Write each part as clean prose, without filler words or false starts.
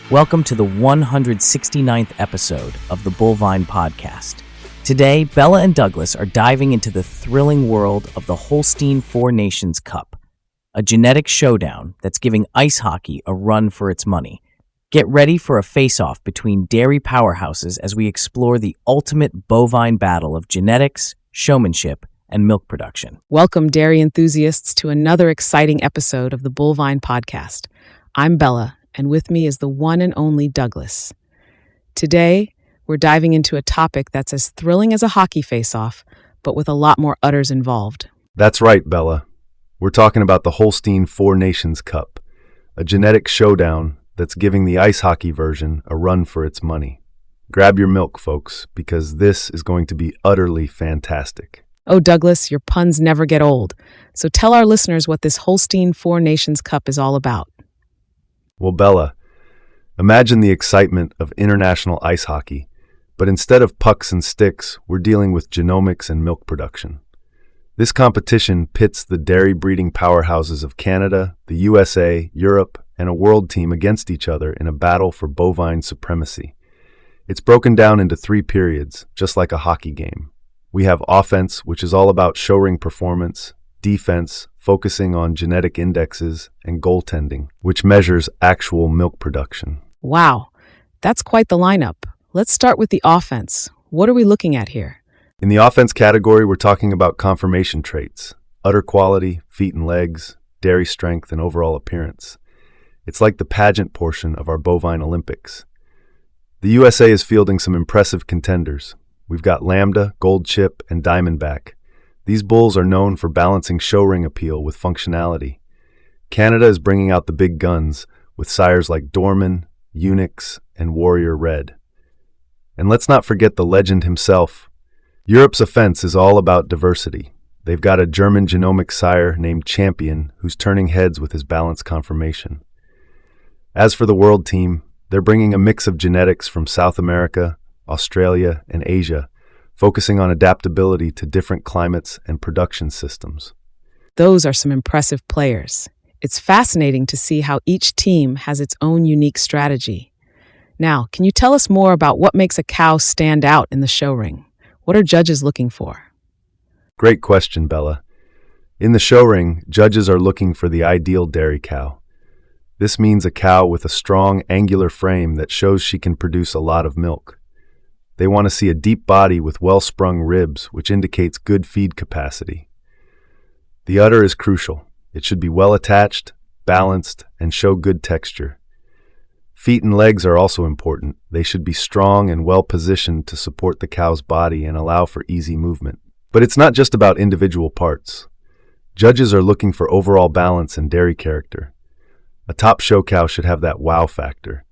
Welcome to the 169th episode of the Bullvine Podcast. Today, Bella and Douglas are diving into the thrilling world of the Holstein Four Nations Cup, a genetic showdown that's giving ice hockey a run for its money. Get ready for a face-off between dairy powerhouses as we explore the ultimate bovine battle of genetics, showmanship, and milk production. Welcome, dairy enthusiasts, to another exciting episode of the Bullvine Podcast. I'm Bella, and with me is the one and only Douglas. Today, we're diving into a topic that's as thrilling as a hockey face-off, but with a lot more udders involved. That's right, Bella. We're talking about the Holstein Four Nations Cup, a genetic showdown that's giving the ice hockey version a run for its money. Grab your milk, folks, because this is going to be utterly fantastic. Oh, Douglas, your puns never get old. So tell our listeners what this Holstein Four Nations Cup is all about. Well, Bella, imagine the excitement of international ice hockey, but instead of pucks and sticks, we're dealing with genomics and milk production. This competition pits the dairy breeding powerhouses of Canada, the USA, Europe, and a world team against each other in a battle for bovine supremacy. It's broken down into 3 periods, just like a hockey game. We have offense, which is all about showring performance, defense, focusing on genetic indexes, and goaltending, which measures actual milk production. Wow, that's quite the lineup. Let's start with the offense. What are we looking at here? In the offense category, we're talking about conformation traits, udder quality, feet and legs, dairy strength, and overall appearance. It's like the pageant portion of our bovine Olympics. The USA is fielding some impressive contenders. We've got Lambda, Gold Chip, and Diamondback. These bulls are known for balancing showring appeal with functionality. Canada is bringing out the big guns with sires like Doorman, Unix, and Warrior Red. And let's not forget the legend himself. Europe's offense is all about diversity. They've got a German genomic sire named Champion who's turning heads with his balanced conformation. As for the world team, they're bringing a mix of genetics from South America, Australia, and Asia, focusing on adaptability to different climates and production systems. Those are some impressive players. It's fascinating to see how each team has its own unique strategy. Now, can you tell us more about what makes a cow stand out in the showring? What are judges looking for? Great question, Bella. In the showring, judges are looking for the ideal dairy cow. This means a cow with a strong, angular frame that shows she can produce a lot of milk. They want to see a deep body with well-sprung ribs, which indicates good feed capacity. The udder is crucial. It should be well attached, balanced, and show good texture. Feet and legs are also important. They should be strong and well positioned to support the cow's body and allow for easy movement. But it's not just about individual parts. Judges are looking for overall balance and dairy character. A top show cow should have that wow factor.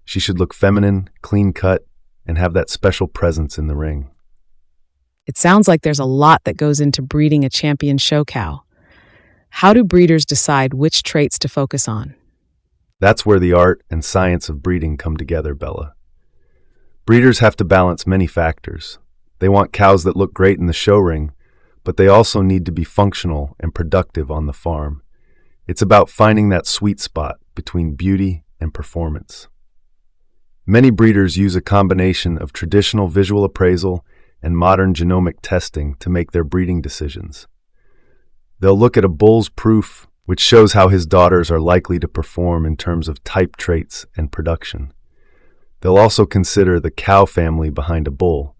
She should look feminine, clean-cut, and have that special presence in the ring. It sounds like there's a lot that goes into breeding a champion show cow. How do breeders decide which traits to focus on? That's where the art and science of breeding come together, Bella. Breeders have to balance many factors. They want cows that look great in the show ring, but they also need to be functional and productive on the farm. It's about finding that sweet spot between beauty and performance. Many breeders use a combination of traditional visual appraisal and modern genomic testing to make their breeding decisions. They'll look at a bull's proof, which shows how his daughters are likely to perform in terms of type traits and production. They'll also consider the cow family behind a bull.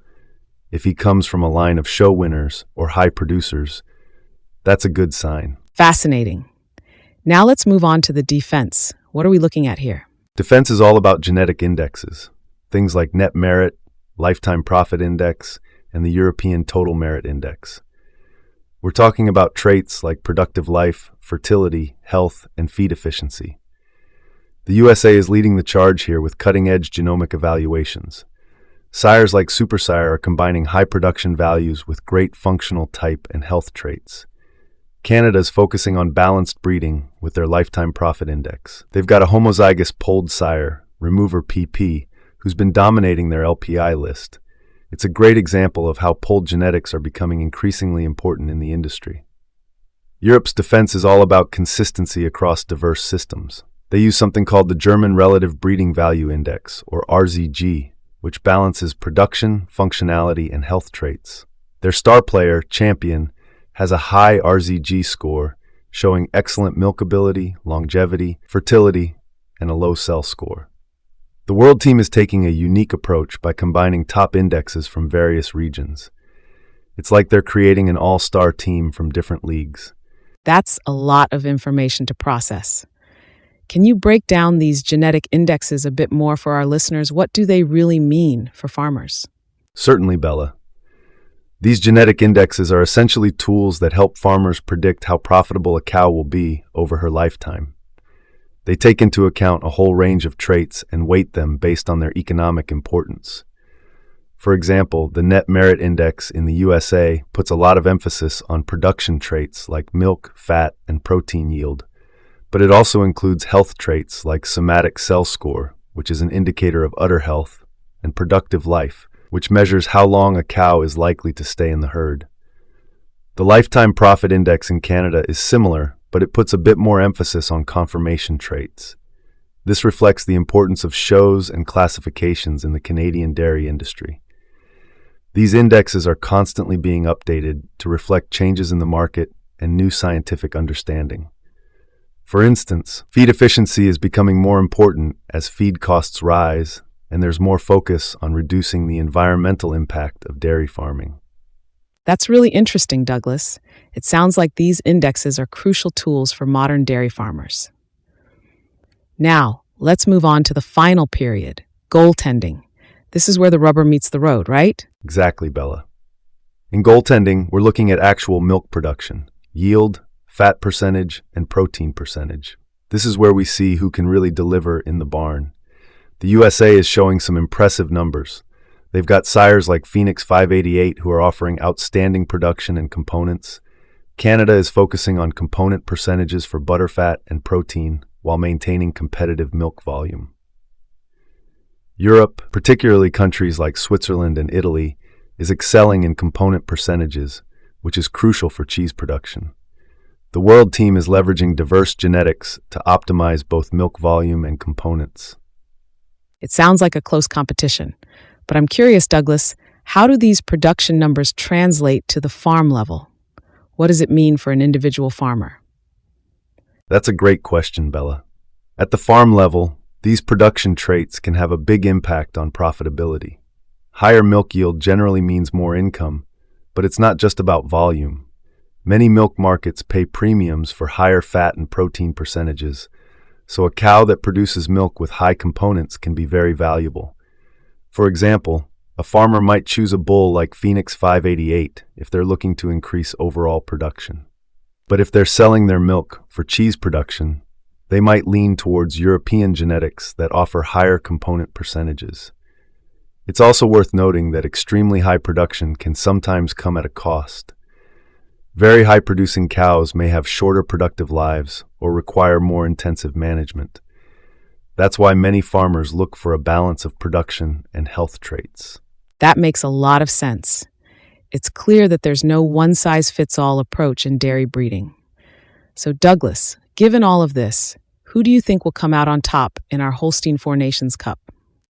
If he comes from a line of show winners or high producers, that's a good sign. Fascinating. Now let's move on to the defense. What are we looking at here? Defense is all about genetic indexes, things like net merit, lifetime profit index, and the European total merit index. We're talking about traits like productive life, fertility, health, and feed efficiency. The USA is leading the charge here with cutting-edge genomic evaluations. Sires like Super Sire are combining high production values with great functional type and health traits. Canada is focusing on balanced breeding with their lifetime profit index. They've got a homozygous polled sire, Remover PP, who's been dominating their LPI list. It's a great example of how polled genetics are becoming increasingly important in the industry. Europe's defense is all about consistency across diverse systems. They use something called the German Relative Breeding Value Index, or RZG, which balances production, functionality, and health traits. Their star player, Champion, has a high RZG score, showing excellent milkability, longevity, fertility, and a low cell score. The World Team is taking a unique approach by combining top indexes from various regions. It's like they're creating an all-star team from different leagues. That's a lot of information to process. Can you break down these genetic indexes a bit more for our listeners? What do they really mean for farmers? Certainly, Bella. These genetic indexes are essentially tools that help farmers predict how profitable a cow will be over her lifetime. They take into account a whole range of traits and weight them based on their economic importance. For example, the Net Merit Index in the USA puts a lot of emphasis on production traits like milk, fat, and protein yield, but it also includes health traits like somatic cell score, which is an indicator of udder health, and productive life, which measures how long a cow is likely to stay in the herd. The Lifetime Profit Index in Canada is similar, but it puts a bit more emphasis on conformation traits. This reflects the importance of shows and classifications in the Canadian dairy industry. These indexes are constantly being updated to reflect changes in the market and new scientific understanding. For instance, feed efficiency is becoming more important as feed costs rise, and there's more focus on reducing the environmental impact of dairy farming. That's really interesting, Douglas. It sounds like these indexes are crucial tools for modern dairy farmers. Now, let's move on to the final period, goaltending. This is where the rubber meets the road, right? Exactly, Bella. In goaltending, we're looking at actual milk production, yield, fat percentage, and protein percentage. This is where we see who can really deliver in the barn. The USA is showing some impressive numbers. They've got sires like Phoenix 588 who are offering outstanding production and components. Canada is focusing on component percentages for butterfat and protein while maintaining competitive milk volume. Europe, particularly countries like Switzerland and Italy, is excelling in component percentages, which is crucial for cheese production. The World Team is leveraging diverse genetics to optimize both milk volume and components. It sounds like a close competition, but I'm curious, Douglas, how do these production numbers translate to the farm level? What does it mean for an individual farmer? That's a great question, Bella. At the farm level, these production traits can have a big impact on profitability. Higher milk yield generally means more income, but it's not just about volume. Many milk markets pay premiums for higher fat and protein percentages, so a cow that produces milk with high components can be very valuable. For example, a farmer might choose a bull like Phoenix 588 if they're looking to increase overall production. But if they're selling their milk for cheese production, they might lean towards European genetics that offer higher component percentages. It's also worth noting that extremely high production can sometimes come at a cost. Very high-producing cows may have shorter productive lives or require more intensive management. That's why many farmers look for a balance of production and health traits. That makes a lot of sense. It's clear that there's no one-size-fits-all approach in dairy breeding. So, Douglas, given all of this, who do you think will come out on top in our Holstein Four Nations Cup?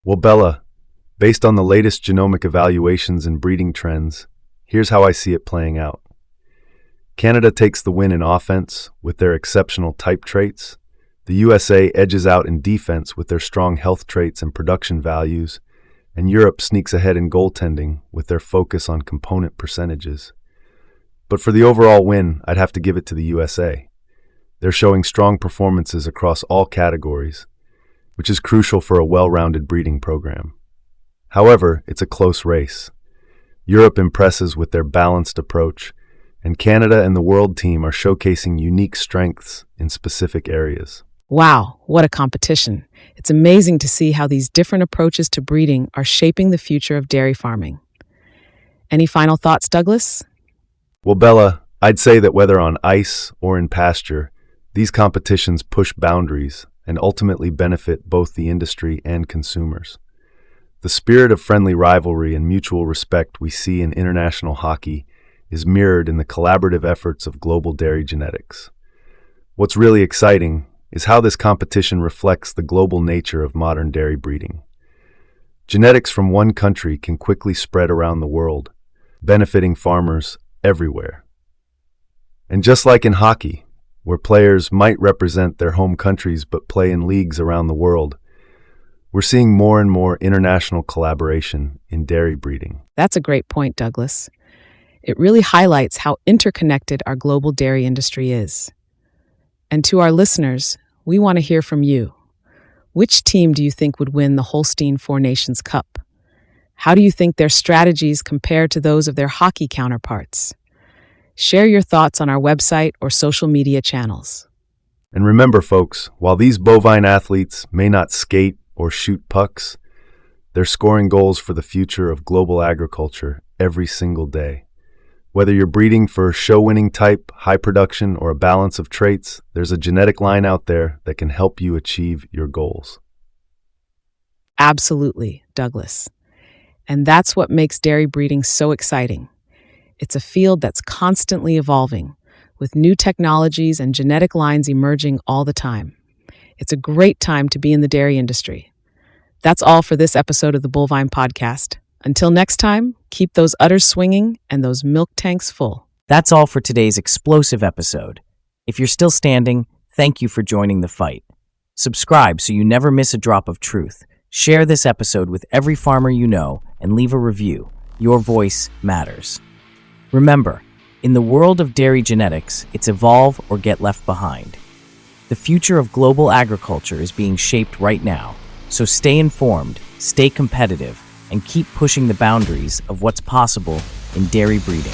Well, Bella, based on the latest genomic evaluations and breeding trends, here's how I see it playing out. Canada takes the win in offense with their exceptional type traits. The USA edges out in defense with their strong health traits and production values. And Europe sneaks ahead in goaltending with their focus on component percentages. But for the overall win, I'd have to give it to the USA. They're showing strong performances across all categories, which is crucial for a well-rounded breeding program. However, it's a close race. Europe impresses with their balanced approach, and Canada and the World Team are showcasing unique strengths in specific areas. Wow, what a competition. It's amazing to see how these different approaches to breeding are shaping the future of dairy farming. Any final thoughts, Douglas? Well, Bella, I'd say that whether on ice or in pasture, these competitions push boundaries and ultimately benefit both the industry and consumers. The spirit of friendly rivalry and mutual respect we see in international hockey is mirrored in the collaborative efforts of global dairy genetics. What's really exciting is how this competition reflects the global nature of modern dairy breeding. Genetics from one country can quickly spread around the world, benefiting farmers everywhere. And just like in hockey, where players might represent their home countries but play in leagues around the world, we're seeing more and more international collaboration in dairy breeding. That's a great point, Douglas. It really highlights how interconnected our global dairy industry is. And to our listeners, we want to hear from you. Which team do you think would win the Holstein Four Nations Cup? How do you think their strategies compare to those of their hockey counterparts? Share your thoughts on our website or social media channels. And remember, folks, while these bovine athletes may not skate or shoot pucks, they're scoring goals for the future of global agriculture every single day. Whether you're breeding for show-winning type, high production, or a balance of traits, there's a genetic line out there that can help you achieve your goals. Absolutely, Douglas. And that's what makes dairy breeding so exciting. It's a field that's constantly evolving, with new technologies and genetic lines emerging all the time. It's a great time to be in the dairy industry. That's all for this episode of the Bullvine Podcast. Until next time, keep those udders swinging and those milk tanks full. That's all for today's explosive episode. If you're still standing, thank you for joining the fight. Subscribe so you never miss a drop of truth. Share this episode with every farmer you know and leave a review. Your voice matters. Remember, in the world of dairy genetics, it's evolve or get left behind. The future of global agriculture is being shaped right now, so stay informed, stay competitive, and keep pushing the boundaries of what's possible in dairy breeding.